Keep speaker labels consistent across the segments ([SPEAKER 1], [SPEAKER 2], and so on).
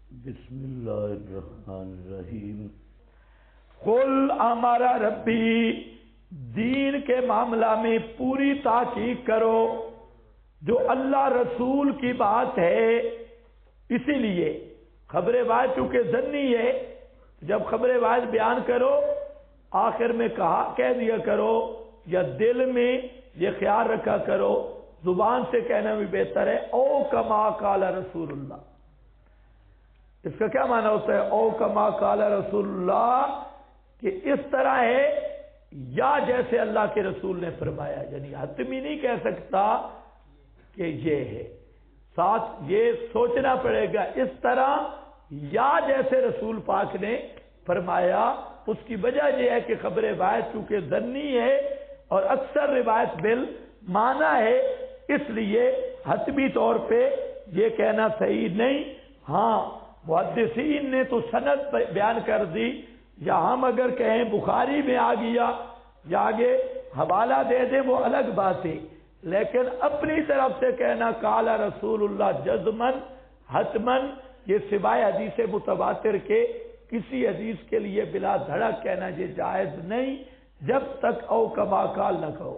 [SPEAKER 1] بسم اللہ الرحمن الرحیم۔ قل ہمارا ربی، دین کے معاملہ میں پوری تحقیق کرو، جو اللہ رسول کی بات ہے۔ اسی لیے خبر واحد چونکہ ظنی ہے، جب خبر واحد بیان کرو آخر میں کہہ دیا کرو یا دل میں یہ خیال رکھا کرو، زبان سے کہنا بھی بہتر ہے، او کما قال رسول اللہ۔ اس کا کیا معنی ہوتا ہے او کما قال رسول اللہ؟ کہ اس طرح ہے یا جیسے اللہ کے رسول نے فرمایا، یعنی حتمی نہیں کہہ سکتا کہ یہ ہے، ساتھ یہ سوچنا پڑے گا اس طرح یا جیسے رسول پاک نے فرمایا۔ اس کی وجہ یہ ہے کہ خبر واحد چونکہ ظنی ہے اور اکثر روایت بالمعنی ہے، اس لیے حتمی طور پہ یہ کہنا صحیح نہیں۔ ہاں محدثین نے تو سند بیان کر دی، یا ہم اگر کہیں بخاری میں آ گیا یا آگے حوالہ دے دیں وہ الگ بات ہے، لیکن اپنی طرف سے کہنا قال رسول اللہ جزمن حتمن، یہ سوائے حدیث متواتر کے کسی حدیث کے لیے بلا دھڑک کہنا یہ جائز نہیں، جب تک او کما قال نہ کہو۔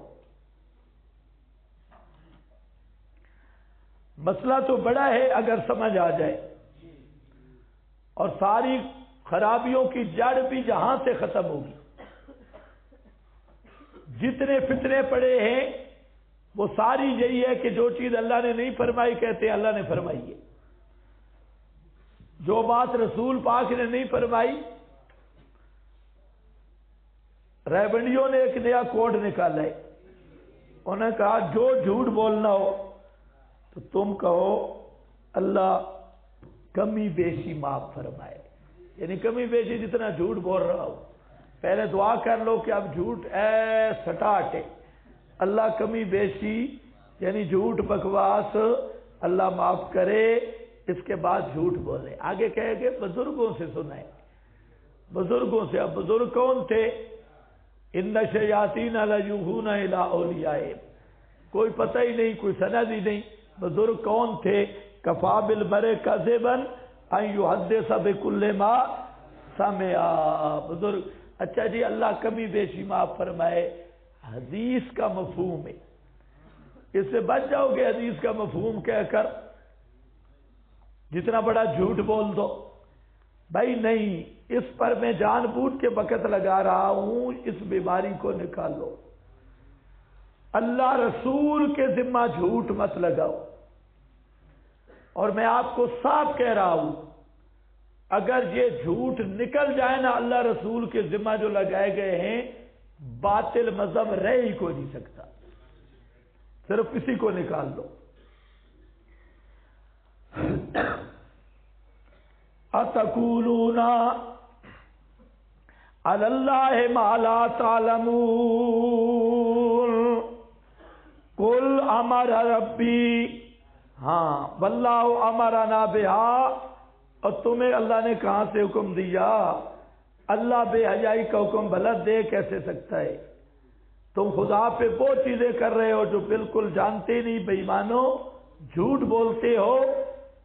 [SPEAKER 1] مسئلہ تو بڑا ہے اگر سمجھ آ جائے، اور ساری خرابیوں کی جڑ بھی جہاں سے ختم ہوگی۔ جتنے فتنے پڑے ہیں وہ ساری یہی ہے کہ جو چیز اللہ نے نہیں فرمائی کہتے ہیں اللہ نے فرمائی ہے، جو بات رسول پاک نے نہیں فرمائی۔ ریبنڈیوں نے ایک نیا کوڈ نکالا ہے، انہوں نے کہا جو جھوٹ بولنا ہو تو تم کہو اللہ کمی بیشی معاف فرمائے، یعنی کمی بیشی جتنا جھوٹ بول رہا ہو پہلے دعا کر لو کہ اب جھوٹ سٹا ہٹے، اللہ کمی بیشی یعنی جھوٹ بکواس اللہ معاف کرے، اس کے بعد جھوٹ بولے۔ آگے کہے گے بزرگوں سے سنائے، بزرگوں سے۔ اب بزرگ کون تھے؟ ان الشیاطین لیوحون الی اولیائہم، کوئی پتہ ہی نہیں، کوئی سند ہی نہیں۔ بزرگ کون تھے؟ کفا بالمرء کذبا ان یحدث بکل ما سمع۔ بزرگ اچھا جی اللہ کمی بیشی معاف فرمائے، حدیث کا مفہوم ہے، اس سے بچ جاؤ گے حدیث کا مفہوم کہہ کر جتنا بڑا جھوٹ بول دو۔ بھائی نہیں، اس پر میں جان بوجھ کے وقت لگا رہا ہوں، اس بیماری کو نکالو۔ اللہ رسول کے ذمہ جھوٹ مت لگاؤ، اور میں آپ کو صاف کہہ رہا ہوں اگر یہ جھوٹ نکل جائے نا اللہ رسول کے ذمہ جو لگائے گئے ہیں، باطل مذہب رہ ہی کوئی نہیں سکتا، صرف کسی کو نکال دو۔ اتقولون علی اللہ ما لا تعلمون قل امر ربی، ہاں واللہ امرنا بہا، اور تمہیں اللہ نے کہاں سے حکم دیا؟ اللہ بے حیائی کا حکم بھلا دے کیسے سکتا ہے؟ تم خدا پہ وہ چیزیں کر رہے ہو جو بالکل جانتے نہیں، بے ایمانو، جھوٹ بولتے ہو،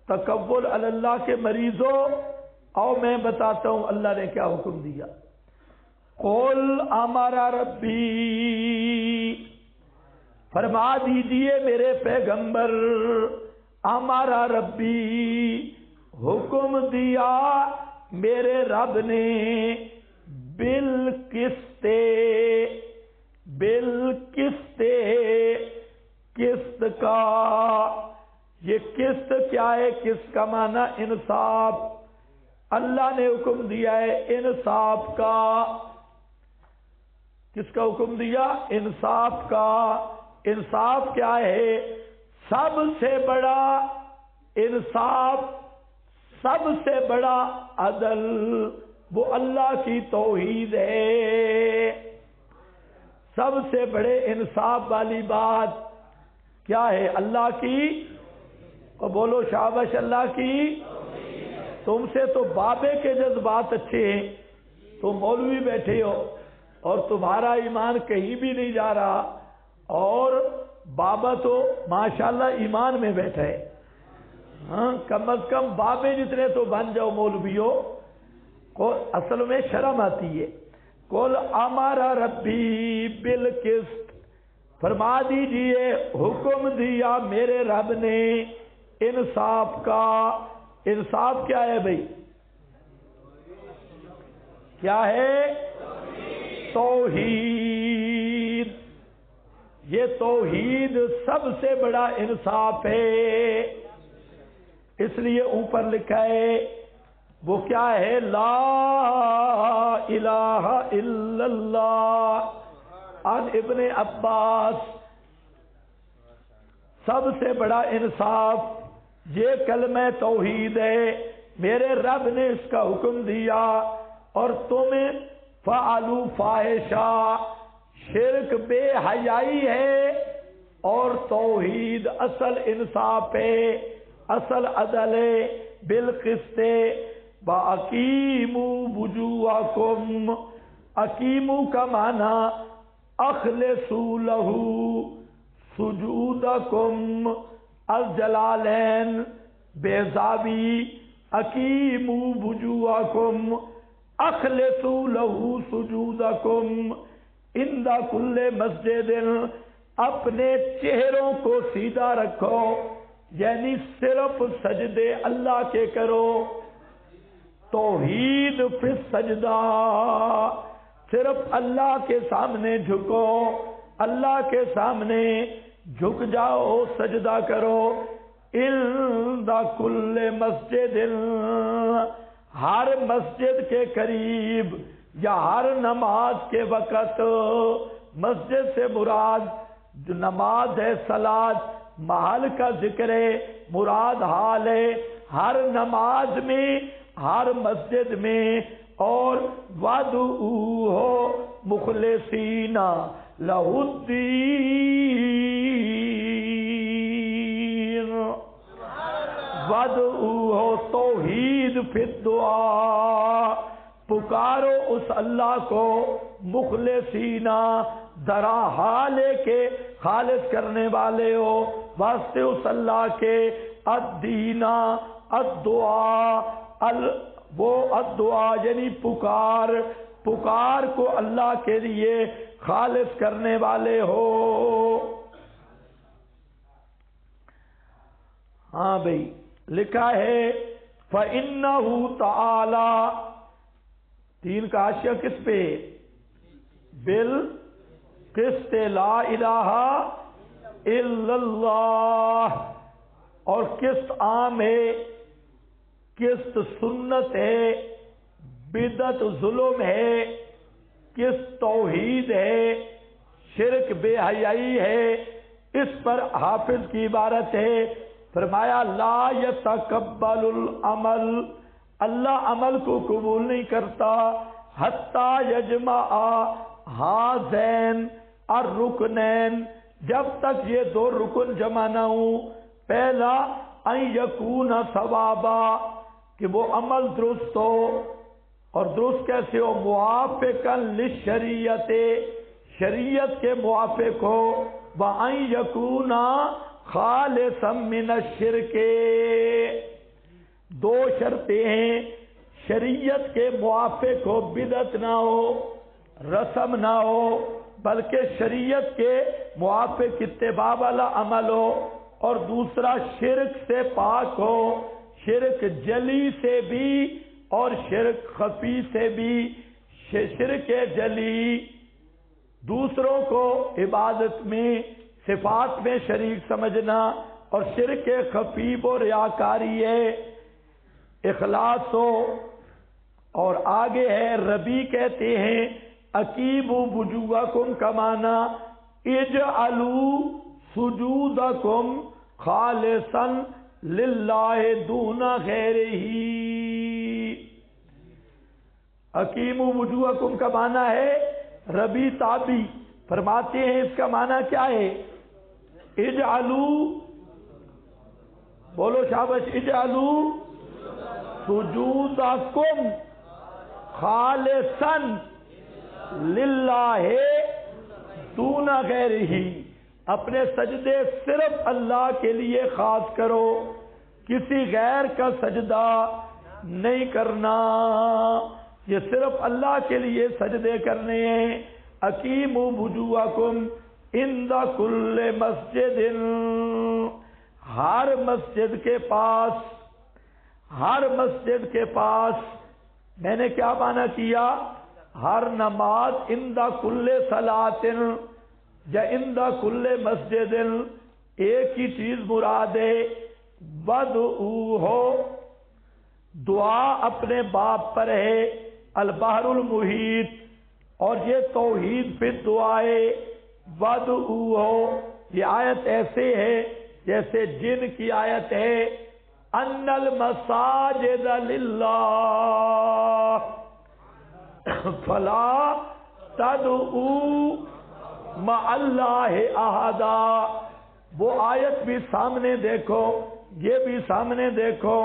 [SPEAKER 1] تکبر علی اللہ کے مریض ہو۔ اور میں بتاتا ہوں اللہ نے کیا حکم دیا۔ قل امر ربی، فرما دیجئے میرے پیغمبر، ہمارا ربی حکم دیا میرے رب نے، بالقسط، بالقسط، قسط کا۔ یہ قسط کیا ہے؟ قسط کا معنی انصاف، اللہ نے حکم دیا ہے انصاف کا۔ کس کا حکم دیا؟ انصاف کا۔ انصاف کیا ہے؟ سب سے بڑا انصاف، سب سے بڑا عدل وہ اللہ کی توحید ہے۔ سب سے بڑے انصاف والی بات کیا ہے؟ اللہ کی، اور بولو شابش اللہ کی۔ تم سے تو بابے کے جذبات اچھے ہیں، تم مولوی بیٹھے ہو اور تمہارا ایمان کہیں بھی نہیں جا رہا، اور بابا تو ماشاءاللہ ایمان میں بیٹھا ہے، ہاں کم از کم بابے جتنے تو بن جاؤ مولویوں کو، اصل میں شرم آتی ہے. قل امر ربی بالقسط، فرما دیجئے حکم دیا میرے رب نے انصاف کا. انصاف کیا ہے بھائی؟ کیا ہے؟ توحید. یہ توحید سب سے بڑا انصاف ہے. اس لیے اوپر لکھا ہے وہ کیا ہے؟ لا الہ الا اللہ. عن ابن عباس، سب سے بڑا انصاف یہ کلمہ توحید ہے. میرے رب نے اس کا حکم دیا اور تمہیں فعلوا فاحشہ، شرک بے حیائی ہے اور توحید اصل انصاف ہے، اصل عدل ہے. بالقسط وَأَقِیمُوا وُجُوهَکُمْ، اقیموا کا معنی اخلصوا لہ سجودکم. الجلالین بیضاوی، اقیموا وجوہکم اخلصوا لہ سجودکم عند کل مسجد. اپنے چہروں کو سیدھا رکھو، یعنی صرف سجدے اللہ کے کرو. توحید فی السجدہ، صرف اللہ کے سامنے جھکو، اللہ کے سامنے جھک جاؤ، سجدہ کرو. عند کل مسجد، ہر مسجد کے قریب یا ہر نماز کے وقت. مسجد سے مراد جو نماز ہے صلاۃ، محل کا ذکر ہے، مراد حال ہے. ہر نماز میں، ہر مسجد میں. اور وَادْعُوهُ مُخْلِصِينَ لَهُ الدِّينَ. وَادْعُوهُ توحید فی الدعاء، پکارو اس اللہ کو مخلصین، درا حال کے خالص کرنے والے ہو واسطے اس اللہ کے. الدین الدعاء، وہ الدعاء یعنی پکار، پکار کو اللہ کے لیے خالص کرنے والے ہو. ہاں بھائی لکھا ہے فَإِنَّهُ تَعَالَى، تین کا حاشیہ کس پہ؟ بالقسط لا الہ الا اللہ. اور قسط عام ہے، قسط سنت ہے، بدعت ظلم ہے، قسط توحید ہے، شرک بے حیائی ہے. اس پر حافظ کی عبارت ہے، فرمایا لا یتقبل العمل، اللہ عمل کو قبول نہیں کرتا حتی یجمع ہذین الرکنین، جب تک یہ دو رکن جمع نہ ہوں. پہلا ان یکون ثوابا، کہ وہ عمل درست ہو. اور درست کیسے ہو؟ موافقا للشریعت، شریعت کے موافق ہو. وان یکون خالصا من الشرک، دو شرطیں ہیں، شریعت کے موافق ہو، بدعت نہ ہو، رسم نہ ہو، بلکہ شریعت کے موافق اتباع والا عمل ہو. اور دوسرا شرک سے پاک ہو، شرک جلی سے بھی اور شرک خفی سے بھی. شرک جلی دوسروں کو عبادت میں، صفات میں شریک سمجھنا، اور شرک خفی و ریاکاری ہے، اخلاص ہو. اور آگے ہے ربی کہتے ہیں اقیموا وجوہکم کا معنی اجعلوا سجودکم خالصا للہ دون غیرہ. اقیموا وجوہکم کا معنی ہے ربی تابی فرماتے ہیں اس کا معنی کیا ہے؟ اجعلوا، بولو شابش، اجعلوا سجودکم خالصا للہ دون غیرہ، اپنے سجدے صرف اللہ کے لیے خاص کرو. کسی غیر کا سجدہ نہیں کرنا، یہ صرف اللہ کے لیے سجدے کرنے ہیں۔ اقیموا وجوہکم عند کل مسجد، ہر مسجد کے پاس میں نے کیا معنی کیا؟ ہر نماز عند کل صلاۃ یا عند کل مسجد ایک ہی چیز مراد ہے، وَدْعُوهُ، دعا اپنے باپ پر ہے، البحر المحیط، اور یہ توحید فی دعائے، وَدْعُوهُ، یہ آیت ایسے ہے جیسے جن کی آیت ہے ان المساجد للہ فلا تدعوا مع اللہ احدا، وہ آیت بھی سامنے دیکھو، یہ بھی سامنے دیکھو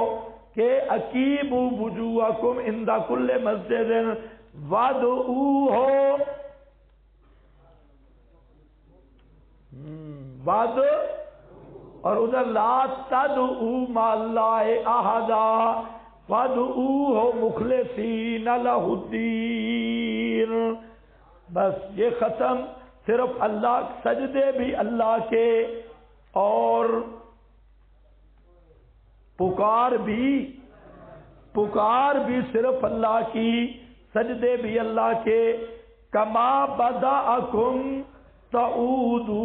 [SPEAKER 1] کہ اقیموا وجوہکم عند کل مسجد وادعوہ، اور ادھر لا تدعوا مع اللہ احدا وادعوہ مخلصین لہ الدین۔ بس یہ ختم، صرف اللہ، سجدے بھی اللہ کے اور پکار بھی صرف اللہ کی، سجدے بھی اللہ کے۔ کما بدأکم تعودون،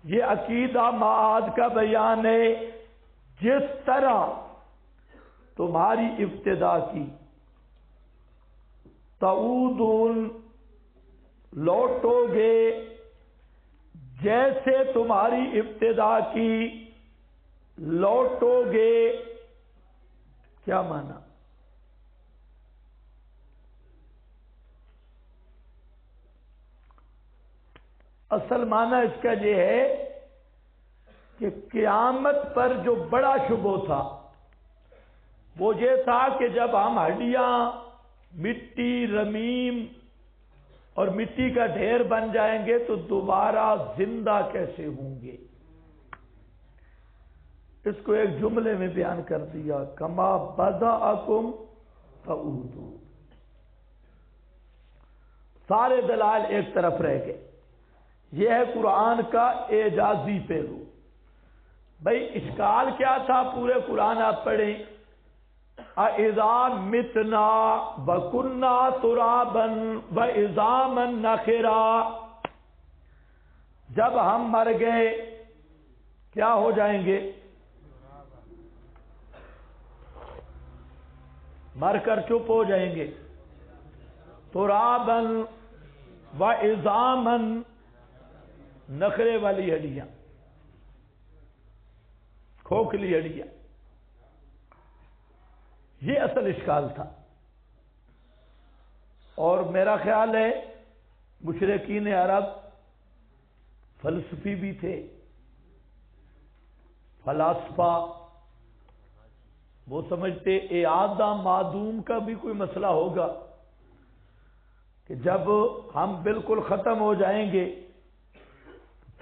[SPEAKER 1] یہ عقیدہ معاد کا بیان ہے، جس طرح تمہاری ابتدا کی، تعودون لوٹو گے، جیسے تمہاری ابتدا کی لوٹو گے، کیا مانا؟ اصل معنی اس کا یہ ہے کہ قیامت پر جو بڑا شبہ تھا وہ یہ تھا کہ جب ہم ہڈیاں، مٹی، رمیم اور مٹی کا ڈھیر بن جائیں گے تو دوبارہ زندہ کیسے ہوں گے؟ اس کو ایک جملے میں بیان کر دیا، کما بدأکم تعودون۔ سارے دلائل ایک طرف رہ گئے۔ یہ ہے قرآن کا اعجازی پہلو۔ بھائی اشکال کیا تھا؟ پورے قرآن آپ پڑھیں، اَإِذَا مِتْنَا وَكُنَّا تُرَابًا وَعِظَامًا نَخِرًا، جب ہم مر گئے کیا ہو جائیں گے؟ مر کر چپ ہو جائیں گے۔ تُرَابًا وَعِظَامًا، نخرے والی ہڈیاں، کھوکھلی ہڈیاں، یہ اصل اشکال تھا۔ اور میرا خیال ہے مشرکین عرب فلسفی بھی تھے، فلاسفہ، وہ سمجھتے اعادہ معدوم کا بھی کوئی مسئلہ ہوگا کہ جب ہم بالکل ختم ہو جائیں گے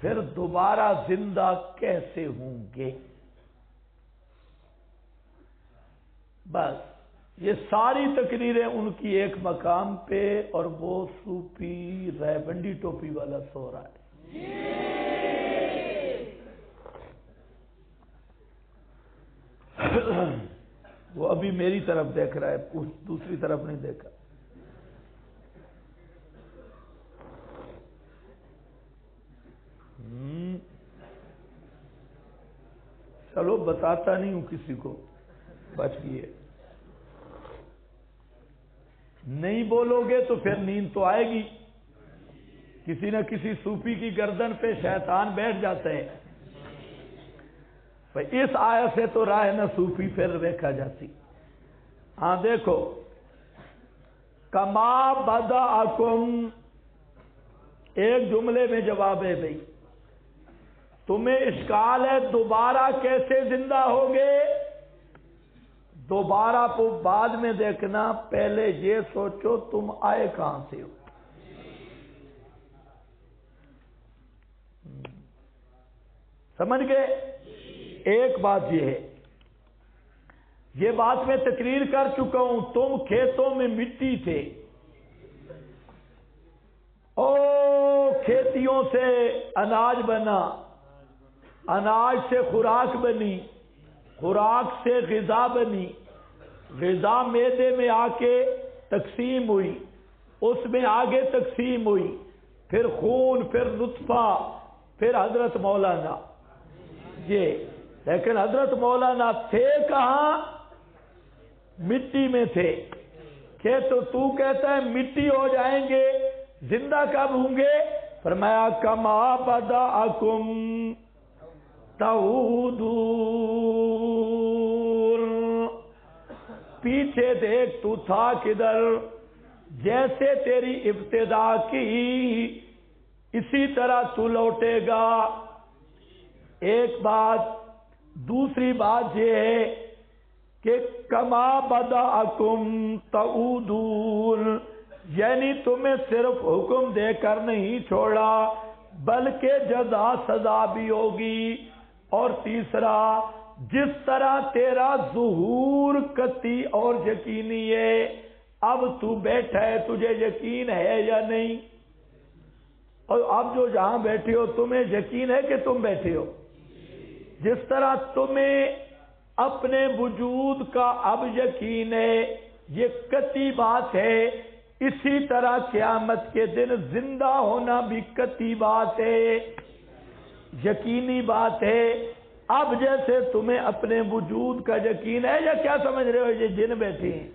[SPEAKER 1] پھر دوبارہ زندہ کیسے ہوں گے؟ بس یہ ساری تقریریں ان کی ایک مقام پہ، اور وہ صوفی ریبنڈی ٹوپی والا سو رہا ہے۔ وہ ابھی میری طرف دیکھ رہا ہے، دوسری طرف نہیں دیکھا۔ چلو بتاتا نہیں ہوں کسی کو، بچ گئے۔ نہیں بولو گے تو پھر نیند تو آئے گی، کسی نہ کسی صوفی کی گردن پہ شیطان بیٹھ جاتا ہے۔ اس آیت سے تو راہ نہ صوفی پھر دیکھا جاتی۔ ہاں دیکھو، کما بدأکم ایک جملے میں جواب ہے بھائی، تمہیں اشکال ہے دوبارہ کیسے زندہ ہوگے؟ دوبارہ کو بعد میں دیکھنا، پہلے یہ سوچو تم آئے کہاں سے ہو۔ سمجھ گئے؟ ایک بات یہ ہے، یہ بات میں تقریر کر چکا ہوں، تم کھیتوں میں مٹی تھے، او کھیتیوں سے اناج بنا، اناج سے خوراک بنی، خوراک سے غذا بنی، غذا معدے میں آ کے تقسیم ہوئی، اس میں آگے تقسیم ہوئی، پھر خون، پھر نطفہ، پھر حضرت مولانا یہ۔ لیکن حضرت مولانا تھے کہاں؟ مٹی میں تھے۔ کہ تو کہتا ہے مٹی ہو جائیں گے، زندہ کب ہوں گے؟ فرمایا کما بدأکم تعودون، پیچھے دیکھ تو تھا کدھر، جیسے تیری ابتدا کی اسی طرح تو لوٹے گا۔ ایک بات۔ دوسری بات یہ ہے کہ کما بدأکم تعودون، یعنی تمہیں صرف حکم دے کر نہیں چھوڑا بلکہ جزا سزا بھی ہوگی۔ اور تیسرا، جس طرح تیرا ظہور قطعی اور یقینی ہے، اب تو بیٹھا ہے، تجھے یقین ہے یا نہیں؟ اور اب جو جہاں بیٹھے ہو تمہیں یقین ہے کہ تم بیٹھے ہو؟ جس طرح تمہیں اپنے وجود کا اب یقین ہے، یہ قطعی بات ہے، اسی طرح قیامت کے دن زندہ ہونا بھی قطعی بات ہے، یقینی بات ہے۔ اب جیسے تمہیں اپنے وجود کا یقین ہے، یا کیا سمجھ رہے ہو یہ جن بیٹھے ہیں؟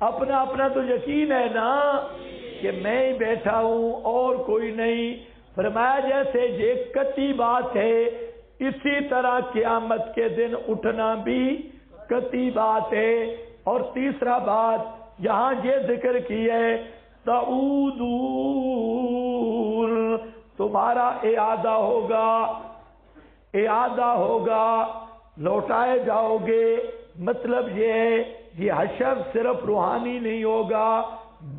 [SPEAKER 1] اپنا اپنا تو یقین ہے نا کہ میں ہی بیٹھا ہوں اور کوئی نہیں۔ فرمایا جیسے یہ قطعی بات ہے، اسی طرح قیامت کے دن اٹھنا بھی قطعی بات ہے۔ اور تیسرا بات یہاں یہ ذکر کی ہے، تعودون، تمہارا اعادہ ہوگا، اعادہ ہوگا، لوٹائے جاؤ گے۔ مطلب یہ ہے یہ حشر صرف روحانی نہیں ہوگا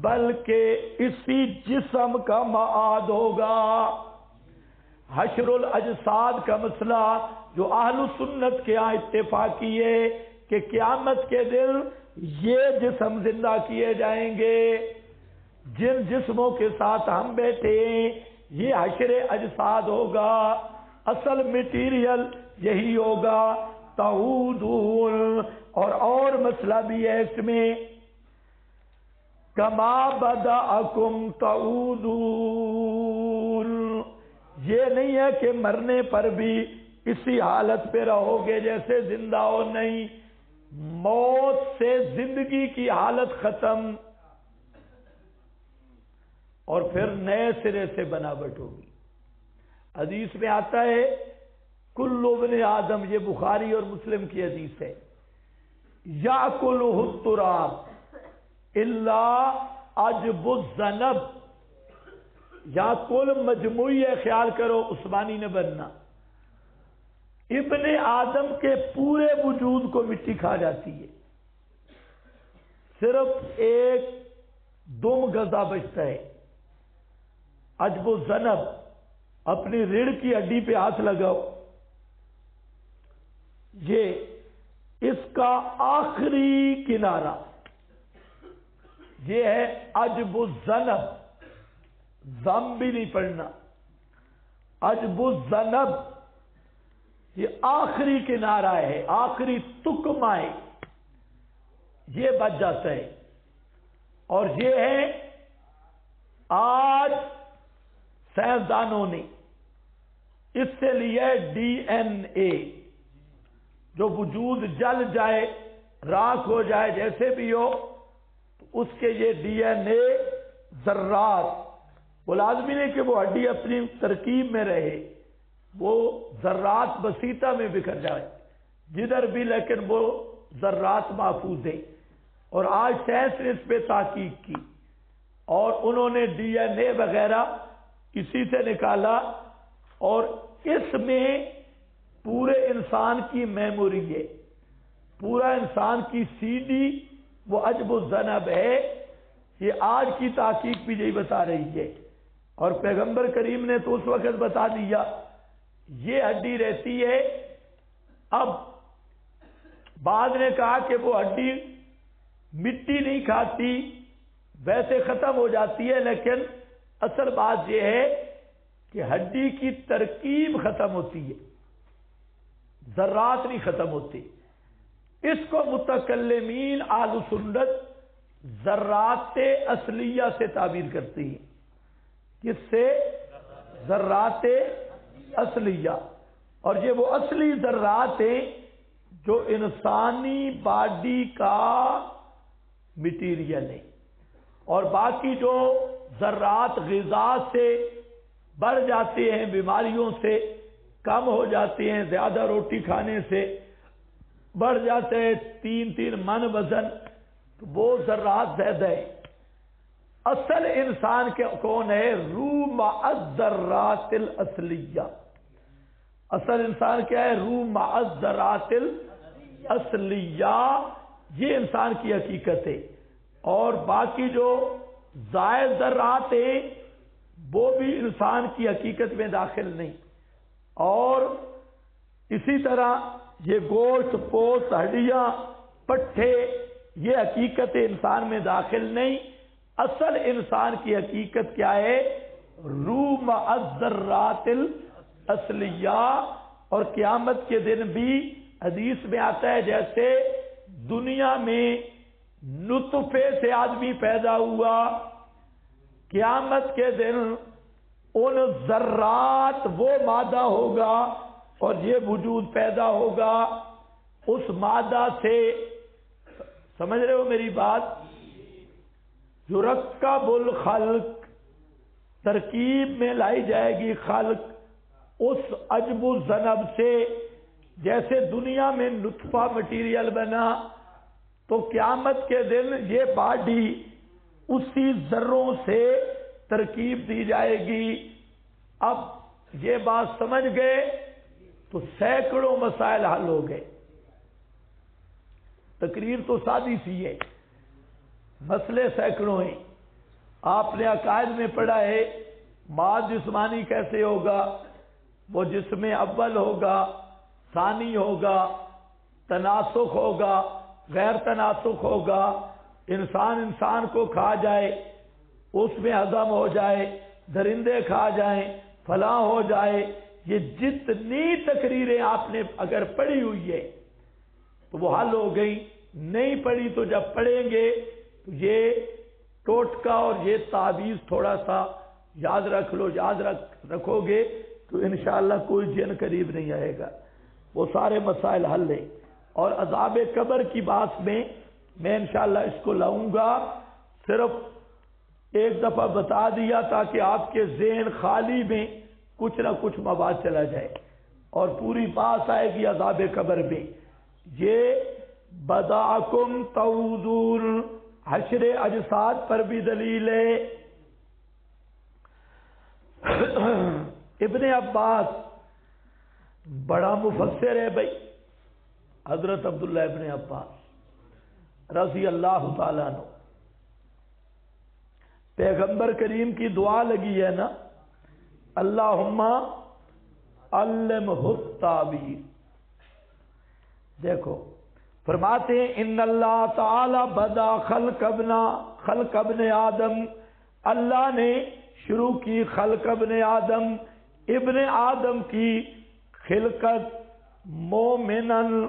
[SPEAKER 1] بلکہ اسی جسم کا معاد ہوگا۔ حشر الاجساد کا مسئلہ جو اہل سنت کے ہاں اتفاقی ہے کہ قیامت کے دن یہ جسم زندہ کیے جائیں گے، جن جسموں کے ساتھ ہم بیٹھے ہیں یہ حشر اجساد ہوگا، اصل میٹیریل یہی ہوگا، تعودون۔ اور مسئلہ بھی ہے اس میں، کما بدأکم تعودون، یہ نہیں ہے کہ مرنے پر بھی اسی حالت پہ رہو گے جیسے زندہ ہو، نہیں، موت سے زندگی کی حالت ختم اور پھر نئے سرے سے بناوٹ ہوگی۔ حدیث میں آتا ہے کل ابن آدم، یہ بخاری اور مسلم کی حدیث ہے، یاکلہ التراب الا عجب الذنب، یا کل مجموعی ہے، خیال کرو عثمانی نے بننا، ابن آدم کے پورے وجود کو مٹی کھا جاتی ہے، صرف ایک دم غذا بچتا ہے، عجب الذنب، اپنی ریڑھ کی ہڈی پہ ہاتھ لگاؤ، یہ اس کا آخری کنارہ یہ ہے عجب الذنب، ضم بھی نہیں پڑھنا، عجب الذنب، یہ آخری کنارہ ہے، آخری تکمہ ہے، یہ بچ جاتا ہے۔ اور یہ ہے آج سائنسدانوں نے اس سے لیا ڈی این اے، جو وجود جل جائے، راکھ ہو جائے، جیسے بھی ہو، تو اس کے یہ ڈی این اے ذرات، وہ لازمی نہیں کہ وہ ہڈی اپنی ترکیب میں رہے، وہ ذرات بسیطہ میں بکھر جائے جدھر بھی، لیکن وہ ذرات محفوظ ہیں۔ اور آج سائنس نے اس پہ تحقیق کی اور انہوں نے ڈی این اے وغیرہ اسی سے نکالا، اور اس میں پورے انسان کی میموری ہے، پورا انسان کی سی ڈی وہ عجب الذنب ہے۔ یہ آج کی تحقیق بھی یہی بتا رہی ہے، اور پیغمبر کریم نے تو اس وقت بتا دیا یہ ہڈی رہتی ہے. اب بعد نے کہا کہ وہ ہڈی مٹی نہیں کھاتی، ویسے ختم ہو جاتی ہے، لیکن اصل بات یہ ہے کہ ہڈی کی ترکیب ختم ہوتی ہے، ذرات نہیں ختم ہوتی. اس کو متکلمین اہل سنت ذرات اصلیہ سے تعبیر کرتی ہیں. کس سے؟ ذرات اصلیہ. اور یہ وہ اصلی ذرات ہیں جو انسانی باڈی کا مٹیریل ہے، اور باقی جو ذرات غذا سے بڑھ جاتے ہیں، بیماریوں سے کم ہو جاتے ہیں، زیادہ روٹی کھانے سے بڑھ جاتے ہیں 3 من وزن، تو وہ ذرات زیادہ ہے. اصل انسان کے کون ہے؟ روح مع الذرات الاصلیہ. اصل انسان کیا ہے؟ روح مع الذرات الاصلیہ. یہ انسان کی حقیقت ہے. اور باقی جو زائد ذرات ہیں وہ بھی انسان کی حقیقت میں داخل نہیں. اور اسی طرح یہ گوشت، پوست، ہڈیاں، پٹھے، یہ حقیقت انسان میں داخل نہیں. اصل انسان کی حقیقت کیا ہے؟ روح مع الذرات الاصلیہ. اور قیامت کے دن بھی حدیث میں آتا ہے جیسے دنیا میں نطفے سے آدمی پیدا ہوا، قیامت کے دن ان ذرات وہ مادہ ہوگا اور یہ وجود پیدا ہوگا اس مادہ سے. سمجھ رہے ہو میری بات؟ یرکب الخلق، ترکیب میں لائی جائے گی خلق اس عجب الذنب سے. جیسے دنیا میں نطفہ مٹیریل بنا تو قیامت کے دن یہ باڈی اسی ذروں سے ترکیب دی جائے گی. اب یہ بات سمجھ گئے تو سینکڑوں مسائل حل ہو گئے. تقریر تو سادی سی ہے، مسئلے سینکڑوں ہیں. آپ نے عقائد میں پڑھا ہے ماد جسمانی کیسے ہوگا، وہ جسم اول ہوگا، ثانی ہوگا، تناسخ ہوگا، غیر تناسخ ہوگا، انسان کو کھا جائے اس میں ہضم ہو جائے، درندے کھا جائیں فلاں ہو جائے. یہ جتنی تقریریں آپ نے اگر پڑھی ہوئی ہے تو وہ حل ہو گئی. نہیں پڑھی تو جب پڑھیں گے تو یہ ٹوٹکا اور یہ تعویذ تھوڑا سا یاد رکھ لو. یاد رکھو گے تو انشاءاللہ کوئی جن قریب نہیں آئے گا، وہ سارے مسائل حل ہیں. اور عذاب قبر کی بات میں انشاءاللہ اس کو لاؤں گا. صرف ایک دفعہ بتا دیا تاکہ آپ کے ذہن خالی میں کچھ نہ کچھ مواد چلا جائے اور پوری بات آئے گی عذاب قبر میں. یہ بداکم تعودون حشر اجساد پر بھی دلیل ہے. ابن عباس بڑا مفسر ہے بھائی، حضرت عبداللہ ابن عباس رضی اللہ تعالیٰ عنہ. پیغمبر کریم کی دعا لگی ہے نا، اللہم علمہ التعبیر. دیکھو فرماتے ہیں ان اللہ تعالی بدا خلق ابن آدم، اللہ نے شروع کی خلق ابن آدم، ابن آدم کی خلقت مومنن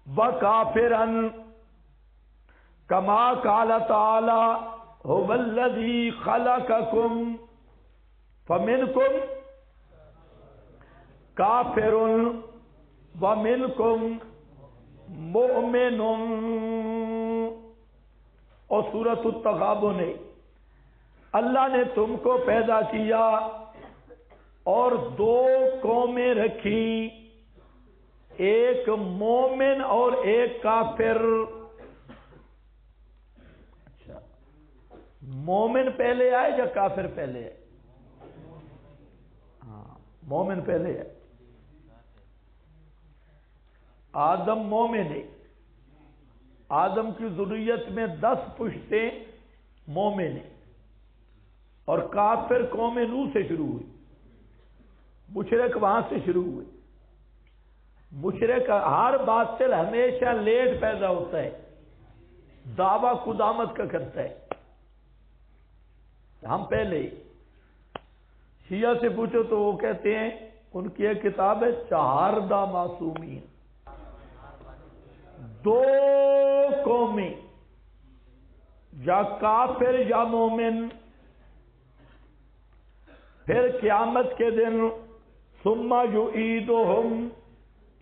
[SPEAKER 1] وکافرن کما قال تعالی هو الذی خلقکم فمنکم کافر ومنکم مؤمن. اور سورۃ التغابن ہے اللہ نے تم کو پیدا کیا اور دو قومیں رکھی، ایک مومن اور ایک کافر. اچھا، مومن پہلے آئے یا کافر پہلے ہے؟ ہاں، مومن پہلے ہے. آدم مومن ہے، آدم کی ذریت میں 10 پشتیں مومن ہیں. اور کافر قوم نوح سے شروع ہوئی، مشرک وہاں سے شروع ہوئے۔ مشرک ہر باطل ہمیشہ لیٹ پیدا ہوتا ہے، دعویٰ قدامت کا کرتا ہے۔ ہم پہلے شیعہ سے پوچھو تو وہ کہتے ہیں، ان کی ایک کتاب ہے چہاردہ معصومین، 2 قومیں یا کافر یا مومن، پھر قیامت کے دن ثم یعیدہم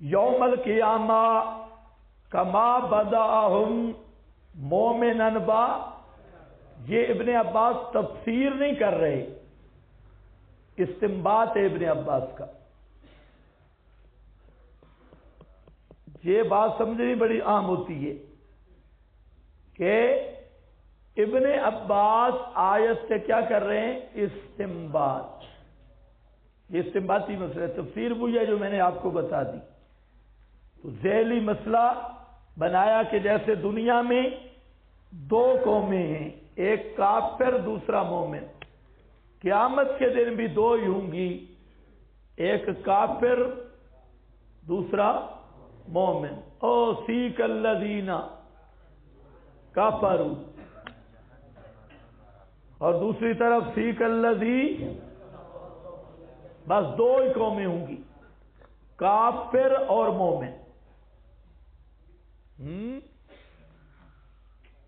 [SPEAKER 1] یوم القیامہ کما بدأہم مومنا با۔ یہ ابن عباس تفسیر نہیں کر رہے، استنباط ہے ابن عباس کا۔ یہ بات سمجھنی بڑی عام ہوتی ہے کہ ابن عباس آیت سے کیا کر رہے ہیں؟ استنباط۔ یہ استنباطی مسئلہ ہے، تفسیر وہ ہے جو میں نے آپ کو بتا دی۔ تو ذیلی مسئلہ بنایا کہ جیسے دنیا میں 2 قومیں ہیں، ایک کافر دوسرا مومن، قیامت کے دن بھی 2 ہی ہوں گی، ایک کافر دوسرا مومن۔ او سیک الذین کفروا، اور دوسری طرف سیک الذی، بس 2 ہی قومیں ہوں گی، کافر اور مومن۔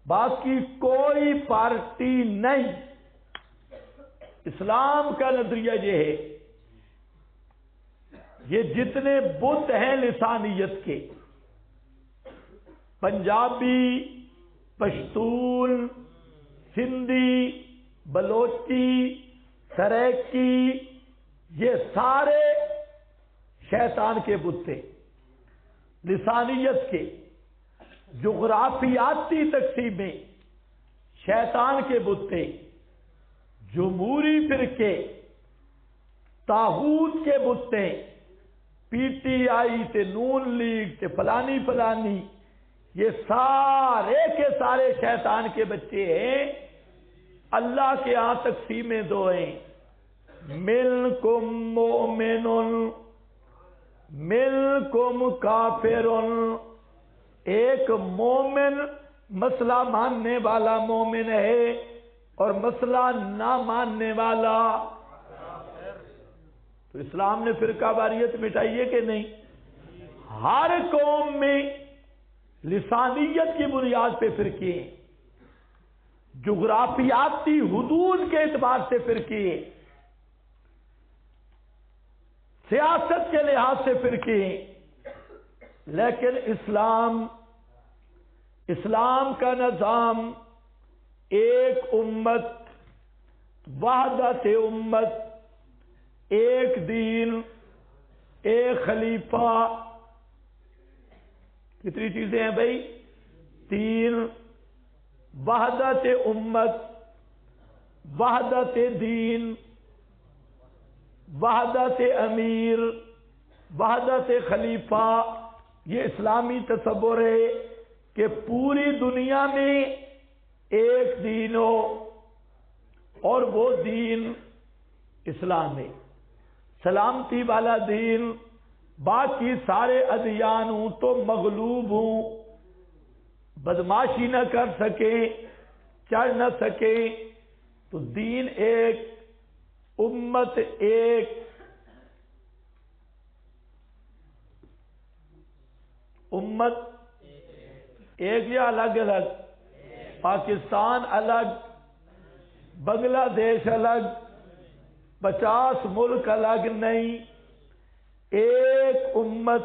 [SPEAKER 1] باقی کوئی پارٹی نہیں۔ اسلام کا نظریہ یہ ہے، یہ جتنے بت ہیں لسانیت کے، پنجابی، پشتون، سندھی، بلوچی، سریکی، یہ سارے شیطان کے بت تھے لسانیت کے۔ جغرافیاتی تقسیمیں شیطان کے بت تھے۔ جمہوری فرقے طاغوت کے بت تھے، پی ٹی آئی تے نون لیگ تے فلانی فلانی، یہ سارے کے سارے شیطان کے بچے ہیں۔ اللہ کے ہاں تقسیمیں 2 ہیں، منکم مؤمن منکم کافر۔ ایک مومن مسئلہ ماننے والا مومن ہے اور مسئلہ نہ ماننے والا۔ تو اسلام نے فرقہ واریت مٹائی ہے کہ نہیں؟ ہر قوم میں لسانیت کی بنیاد پہ فرقے ہیں، جغرافیاتی حدود کے اعتبار سے فرقے ہیں، سیاست کے لحاظ سے فرقے ہیں، لیکن اسلام کا نظام ایک امت، وحدت امت، ایک دین، ایک خلیفہ۔ کتنی چیزیں ہیں بھائی؟ 3، وحدت امت، وحدت دین، وحدت امیر، وحدت خلیفہ۔ یہ اسلامی تصور ہے کہ پوری دنیا میں ایک دین ہو اور وہ دین اسلام ہے، سلامتی والا دین۔ باقی سارے ادیان ہوں تو مغلوب ہوں، بدماشی نہ کر سکیں، چڑھ نہ سکیں۔ تو دین ایک، امت ایک، امت ایک یا الگ الگ؟ پاکستان الگ، بنگلہ دیش الگ، 50 ملک الگ نہیں، ایک امت،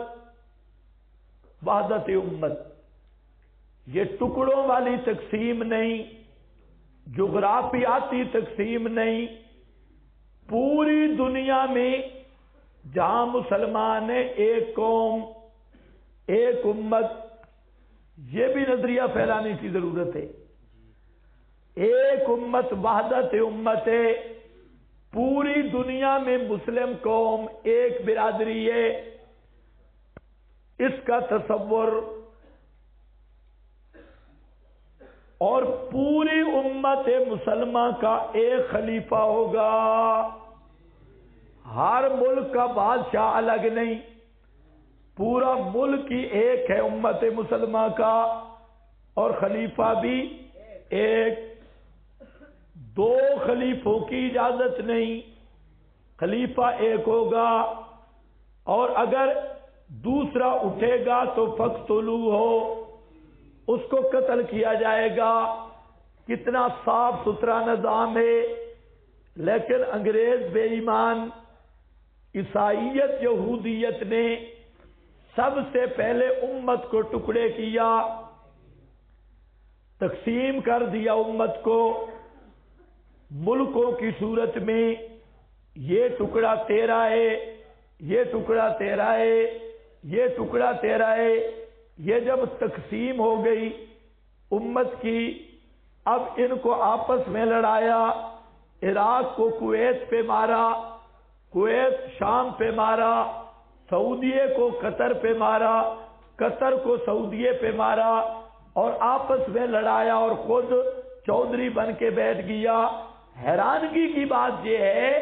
[SPEAKER 1] وحدت امت۔ یہ ٹکڑوں والی تقسیم نہیں، جغرافیاتی تقسیم نہیں۔ پوری دنیا میں جہاں مسلمان ہیں، ایک قوم، ایک امت۔ یہ بھی نظریہ پھیلانے کی ضرورت ہے۔ ایک امت، وحدت امت ہے، پوری دنیا میں مسلم قوم ایک برادری ہے۔ اس کا تصور اور پوری امت مسلمہ کا ایک خلیفہ ہوگا. ہر ملک کا بادشاہ الگ نہیں، پورا ملک ہی ایک ہے امت مسلمہ کا، اور خلیفہ بھی ایک. دو خلیفوں کی اجازت نہیں، خلیفہ ایک ہوگا، اور اگر دوسرا اٹھے گا تو فقتلوہ ہو، اس کو قتل کیا جائے گا. کتنا صاف ستھرا نظام ہے. لیکن انگریز بے ایمان عیسائیت یہودیت نے سب سے پہلے امت کو ٹکڑے کیا، تقسیم کر دیا امت کو ملکوں کی صورت میں. یہ ٹکڑا تیرا ہے، یہ ٹکڑا تیرا ہے، یہ ٹکڑا تیرا ہے. یہ جب تقسیم ہو گئی امت کی، اب ان کو آپس میں لڑایا. عراق کو کویت پہ مارا، کویت شام پہ مارا، سعودیے کو قطر پہ مارا، قطر کو سعودیے پہ مارا، اور آپس میں لڑایا اور خود چودھری بن کے بیٹھ گیا. حیرانگی کی بات یہ ہے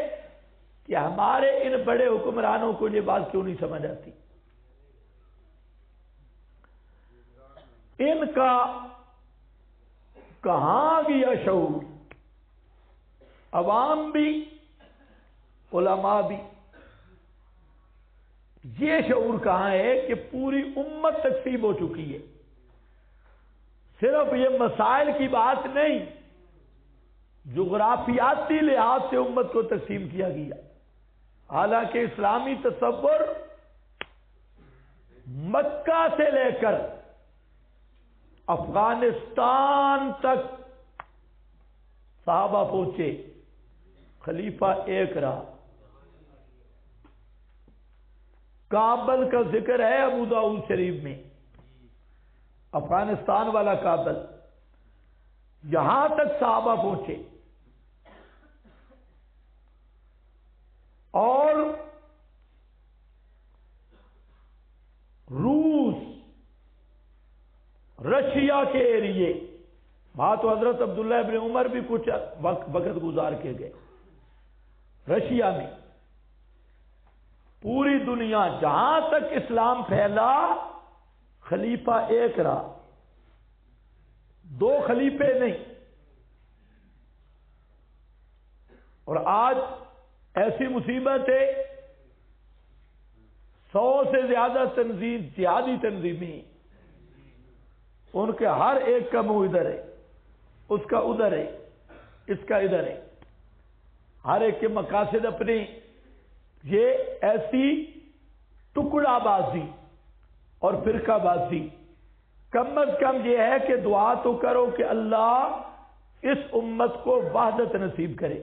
[SPEAKER 1] کہ ہمارے ان بڑے حکمرانوں کو یہ بات کیوں نہیں سمجھ آتی. ان کا کہاں گیا شعور؟ عوام بھی علماء بھی. یہ شعور کہاں ہے کہ پوری امت تقسیم ہو چکی ہے. صرف یہ مسائل کی بات نہیں، جغرافیاتی لحاظ سے امت کو تقسیم کیا گیا. حالانکہ اسلامی تصور مکہ سے لے کر افغانستان تک صحابہ پہنچے، خلیفہ ایک رہا. کابل کا ذکر ہے ابو داؤد شریف میں، افغانستان والا کابل، یہاں تک صحابہ پہنچے. اور روس، رشیا کے ایریے، وہاں تو حضرت عبداللہ ابن عمر بھی کچھ وقت گزار کے گئے. رشیا میں پوری دنیا جہاں تک اسلام پھیلا خلیفہ ایک رہا، دو خلیفے نہیں. اور آج ایسی مصیبت ہے، 100 سے زیادہ تنظیم، جہادی تنظیمیں، ان کے ہر ایک کا منہ ادھر ہے، اس کا ادھر ہے، اس کا ادھر ہے. ہر ایک کے مقاصد اپنے. یہ ایسی ٹکڑا بازی اور فرقہ بازی. کم از کم یہ ہے کہ دعا تو کرو کہ اللہ اس امت کو وحدت نصیب کرے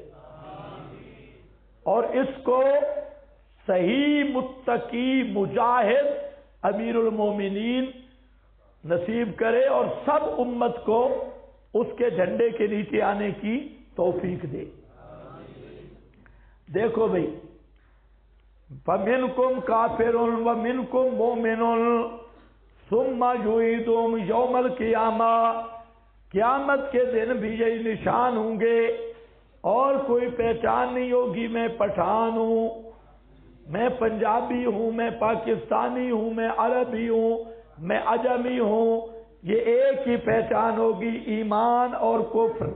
[SPEAKER 1] اور اس کو صحیح متقی مجاہد امیر المومنین نصیب کرے، اور سب امت کو اس کے جھنڈے کے نیچے آنے کی توفیق دے. دیکھو بھئی، فَمِنْكُمْ كَافِرٌ وَمِنْكُمْ مُؤْمِنٌ ثُمَّ يُعِيدُهُمْ يَوْمَ الْقِيَامَةِ. قیامت کے دن بھی یہی نشان ہوں گے، اور کوئی پہچان نہیں ہوگی میں پٹھان ہوں، میں پنجابی ہوں، میں پاکستانی ہوں، میں عربی ہوں، میں عجمی ہوں. یہ ایک ہی پہچان ہوگی، ایمان اور کفر.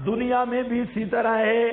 [SPEAKER 1] دنیا میں بھی اسی طرح ہے.